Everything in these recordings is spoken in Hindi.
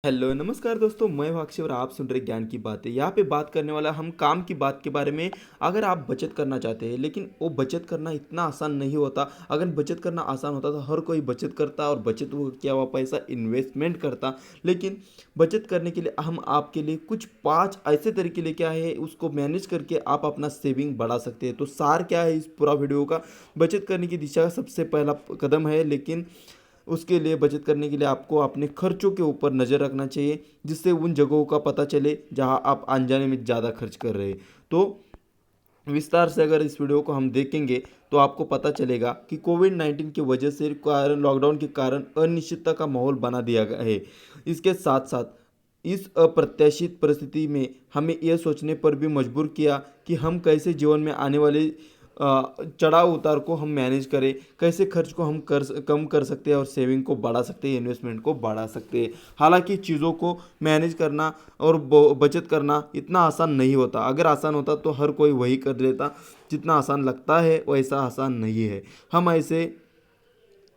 हेलो नमस्कार दोस्तों, मैं अक्षय और आप सुन रहे ज्ञान की बातें। यहाँ पे बात करने वाला हम काम की बात के बारे में। अगर आप बचत करना चाहते हैं, लेकिन वो बचत करना इतना आसान नहीं होता। अगर बचत करना आसान होता तो हर कोई बचत करता और बचत वो किया हुआ पैसा इन्वेस्टमेंट करता। लेकिन बचत करने के लिए हम आपके लिए कुछ 5 ऐसे तरीके लेके आए हैं, उसको मैनेज करके आप अपना सेविंग बढ़ा सकते हैं। तो सार क्या है इस पूरा वीडियो का? बचत करने की दिशा का सबसे पहला कदम है, लेकिन उसके लिए बचत करने के लिए आपको अपने खर्चों के ऊपर नज़र रखना चाहिए, जिससे उन जगहों का पता चले जहां आप अनजाने में ज़्यादा खर्च कर रहे हैं। तो विस्तार से अगर इस वीडियो को हम देखेंगे तो आपको पता चलेगा कि कोविड-19 की वजह से कारण लॉकडाउन के कारण अनिश्चितता का माहौल बना दिया गया है। इसके साथ साथ इस अप्रत्याशित परिस्थिति में हमें यह सोचने पर भी मजबूर किया कि हम कैसे जीवन में आने वाले चढ़ाव उतार को हम मैनेज करें, कैसे खर्च को हम कम कर सकते हैं और सेविंग को बढ़ा सकते हैं, इन्वेस्टमेंट को बढ़ा सकते हैं। हालांकि चीज़ों को मैनेज करना और बचत करना इतना आसान नहीं होता। अगर आसान होता तो हर कोई वही कर लेता। जितना आसान लगता है वैसा आसान नहीं है। हम ऐसे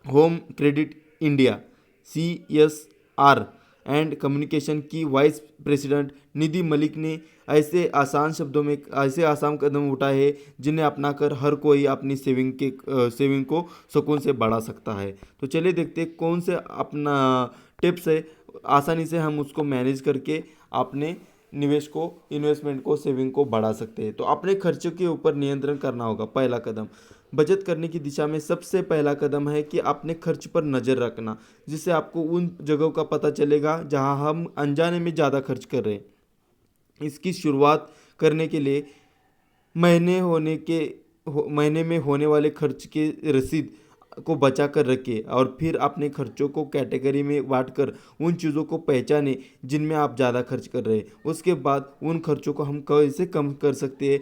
home credit India CSR and communication की वाइस प्रेसिडेंट निधि मलिक ने ऐसे आसान कदम उठाए हैं जिन्हें अपनाकर हर कोई अपनी सेविंग को सुकून से बढ़ा सकता है। तो चलिए देखते हैं कौन से अपना टिप्स है, आसानी से हम उसको मैनेज करके अपने निवेश को, इन्वेस्टमेंट को, सेविंग को बढ़ा सकते हैं। तो अपने खर्चों के ऊपर नियंत्रण करना होगा। पहला कदम बचत करने की दिशा में सबसे पहला कदम है कि अपने खर्च पर नज़र रखना, जिससे आपको उन जगहों का पता चलेगा जहां हम अनजाने में ज़्यादा खर्च कर रहे हैं। इसकी शुरुआत करने के लिए महीने में होने वाले खर्च के रसीद को बचा कर रखें और फिर अपने खर्चों को कैटेगरी में बांटकर उन चीज़ों को पहचानें जिनमें आप ज़्यादा खर्च कर रहे हैं। उसके बाद उन खर्चों को हम कैसे कम कर सकते हैं,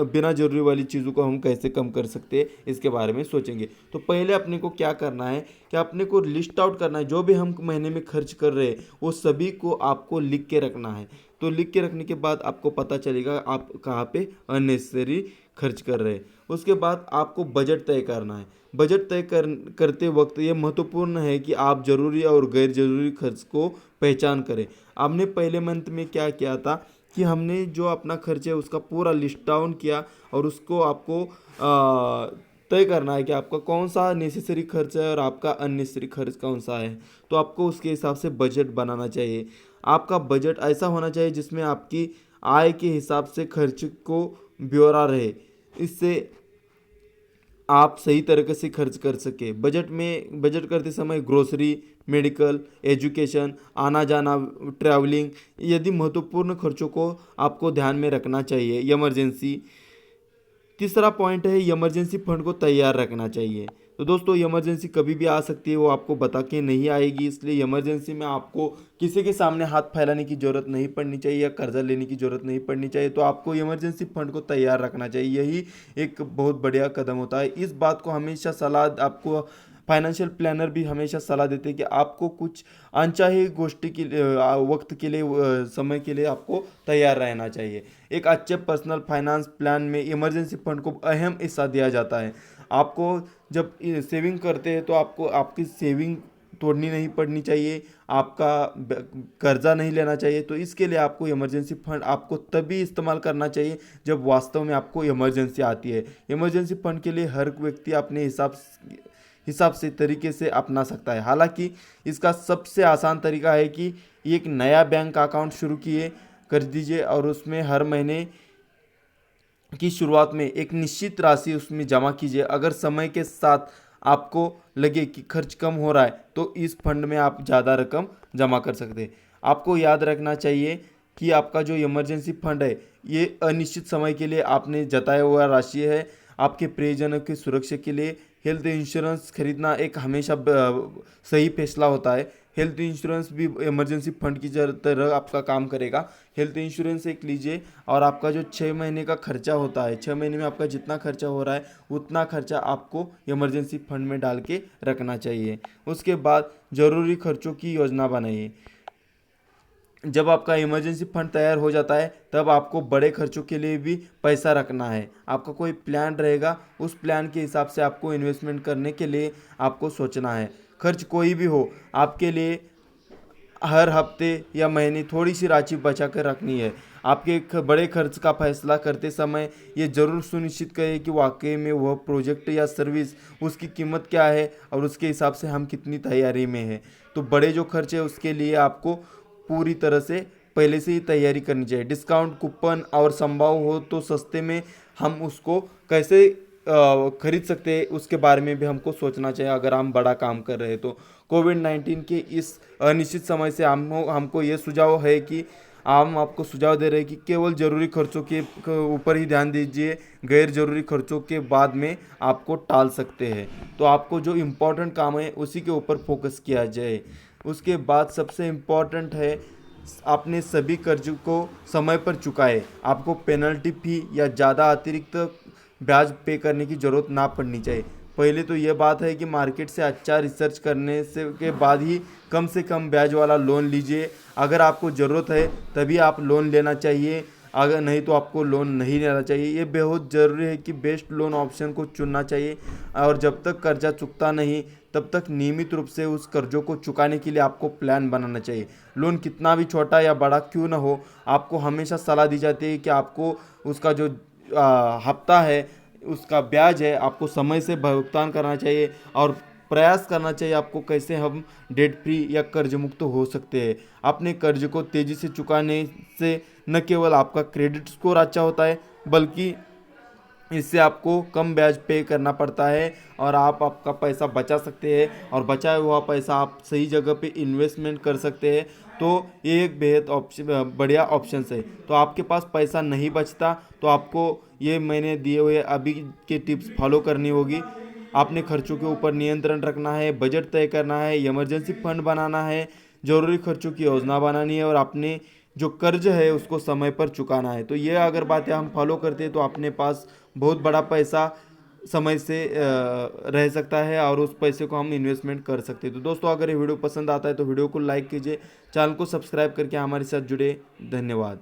बिना ज़रूरी वाली चीज़ों को हम कैसे कम कर सकते हैं, इसके बारे में सोचेंगे। तो पहले अपने को क्या करना है कि अपने को लिस्ट आउट करना है। जो भी हम महीने में खर्च कर रहे हैं वो सभी को आपको लिख के रखना है। तो लिख के रखने के बाद आपको पता चलेगा आप कहाँ पे अननेसेसरी खर्च कर रहे हैं। उसके बाद आपको बजट तय करना है। बजट करते वक्त ये महत्वपूर्ण है कि आप ज़रूरी और गैर ज़रूरी खर्च को पहचान करें। आपने पहले मंथ में क्या किया था कि हमने जो अपना खर्च है उसका पूरा लिस्ट डाउन किया और उसको आपको तय करना है कि आपका कौन सा नेसेसरी खर्च है और आपका अननेसेसरी खर्च कौन सा है। तो आपको उसके हिसाब से बजट बनाना चाहिए। आपका बजट ऐसा होना चाहिए जिसमें आपकी आय के हिसाब से खर्च को ब्यौरा रहे। इससे आप सही तरीके से खर्च कर सके। बजट करते समय ग्रोसरी, मेडिकल, एजुकेशन, आना जाना, ट्रैवलिंग यदि महत्वपूर्ण खर्चों को आपको ध्यान में रखना चाहिए। इमरजेंसी, तीसरा पॉइंट है इमरजेंसी फंड को तैयार रखना चाहिए। तो दोस्तों इमरजेंसी कभी भी आ सकती है, वो आपको बता के नहीं आएगी। इसलिए इमरजेंसी में आपको किसी के सामने हाथ फैलाने की ज़रूरत नहीं पड़नी चाहिए या कर्जा लेने की ज़रूरत नहीं पड़नी चाहिए। तो आपको इमरजेंसी फंड को तैयार रखना चाहिए। यही एक बहुत बढ़िया कदम होता है। इस बात को हमेशा सलाह आपको फाइनेंशियल प्लानर भी हमेशा सलाह देते हैं कि आपको कुछ अनचाही गोष्ठी के लिए वक्त के लिए समय के लिए आपको तैयार रहना चाहिए। एक अच्छे पर्सनल फाइनेंस प्लान में इमरजेंसी फंड को अहम हिस्सा दिया जाता है। आपको जब सेविंग करते हैं तो आपको आपकी सेविंग तोड़नी नहीं पड़नी चाहिए, आपका कर्जा नहीं लेना चाहिए। तो इसके लिए आपको इमरजेंसी फंड आपको तभी इस्तेमाल करना चाहिए जब वास्तव में आपको इमरजेंसी आती है। इमरजेंसी फंड के लिए हर व्यक्ति अपने हिसाब से तरीके से अपना सकता है। हालांकि इसका सबसे आसान तरीका है कि एक नया बैंक अकाउंट शुरू किए कर दीजिए और उसमें हर महीने की शुरुआत में एक निश्चित राशि उसमें जमा कीजिए। अगर समय के साथ आपको लगे कि खर्च कम हो रहा है तो इस फंड में आप ज़्यादा रकम जमा कर सकते हैं। आपको याद रखना चाहिए कि आपका जो इमरजेंसी फंड है ये अनिश्चित समय के लिए आपने जताया हुआ राशि है। आपके प्रियजनों की सुरक्षा के लिए हेल्थ इंश्योरेंस खरीदना एक हमेशा सही फैसला होता है। हेल्थ इंश्योरेंस भी इमरजेंसी फंड की तरह आपका काम करेगा। हेल्थ इंश्योरेंस एक लीजिए और आपका जो 6 महीने का खर्चा होता है, 6 महीने में आपका जितना खर्चा हो रहा है उतना खर्चा आपको इमरजेंसी फंड में डाल के रखना चाहिए। उसके बाद ज़रूरी खर्चों की योजना बनाइए। जब आपका इमरजेंसी फंड तैयार हो जाता है तब आपको बड़े खर्चों के लिए भी पैसा रखना है। आपका कोई प्लान रहेगा, उस प्लान के हिसाब से आपको इन्वेस्टमेंट करने के लिए आपको सोचना है। खर्च कोई भी हो, आपके लिए हर हफ्ते या महीने थोड़ी सी राशि बचा कर रखनी है। आपके बड़े खर्च का फैसला करते समय ये ज़रूर सुनिश्चित करें कि वाकई में वह प्रोजेक्ट या सर्विस, उसकी कीमत क्या है और उसके हिसाब से हम कितनी तैयारी में हैं। तो बड़े जो खर्च है उसके लिए आपको पूरी तरह से पहले से ही तैयारी करनी चाहिए। डिस्काउंट कूपन और संभव हो तो सस्ते में हम उसको कैसे खरीद सकते हैं, उसके बारे में भी हमको सोचना चाहिए अगर हम बड़ा काम कर रहे हैं तो। कोविड-19 के इस अनिश्चित समय से हमको ये सुझाव है कि हम आपको सुझाव दे रहे हैं कि केवल ज़रूरी खर्चों के ऊपर ही ध्यान दीजिए, गैर ज़रूरी खर्चों के बाद में आपको टाल सकते हैं। तो आपको जो इम्पोर्टेंट काम है उसी के ऊपर फोकस किया जाए। उसके बाद सबसे इम्पोर्टेंट है, अपने सभी कर्ज को समय पर चुकाएं। आपको पेनल्टी फ़ी या ज़्यादा अतिरिक्त ब्याज पे करने की ज़रूरत ना पड़नी चाहिए। पहले तो ये बात है कि मार्केट से अच्छा रिसर्च करने से के बाद ही कम से कम ब्याज वाला लोन लीजिए। अगर आपको ज़रूरत है तभी आप लोन लेना चाहिए, अगर नहीं तो आपको लोन नहीं लेना चाहिए। ये बहुत ज़रूरी है कि बेस्ट लोन ऑप्शन को चुनना चाहिए, और जब तक कर्जा चुकता नहीं तब तक नियमित रूप से उस कर्जों को चुकाने के लिए आपको प्लान बनाना चाहिए। लोन कितना भी छोटा या बड़ा क्यों ना हो, आपको हमेशा सलाह दी जाती है कि आपको उसका जो हफ्ता है, उसका ब्याज है, आपको समय से भुगतान करना चाहिए और प्रयास करना चाहिए आपको कैसे हम डेट फ्री या कर्ज मुक्त हो सकते हैं। अपने कर्ज को तेज़ी से चुकाने से न केवल आपका क्रेडिट स्कोर अच्छा होता है, बल्कि इससे आपको कम ब्याज पे करना पड़ता है और आप आपका पैसा बचा सकते हैं, और बचाया हुआ पैसा आप सही जगह पे इन्वेस्टमेंट कर सकते हैं। तो ये एक बेहद ऑप्शन, बढ़िया ऑप्शन है। तो आपके पास पैसा नहीं बचता तो आपको ये मैंने दिए हुए अभी के टिप्स फॉलो करनी होगी। आपने खर्चों के ऊपर नियंत्रण रखना है, बजट तय करना है, इमरजेंसी फंड बनाना है, ज़रूरी खर्चों की योजना बनानी है और अपने जो कर्ज है उसको समय पर चुकाना है। तो ये अगर बातें हम फॉलो करते हैं तो अपने पास बहुत बड़ा पैसा समय से रह सकता है और उस पैसे को हम इन्वेस्टमेंट कर सकते हैं। तो दोस्तों, अगर ये वीडियो पसंद आता है तो वीडियो को लाइक कीजिए, चैनल को सब्सक्राइब करके हमारे साथ जुड़े। धन्यवाद।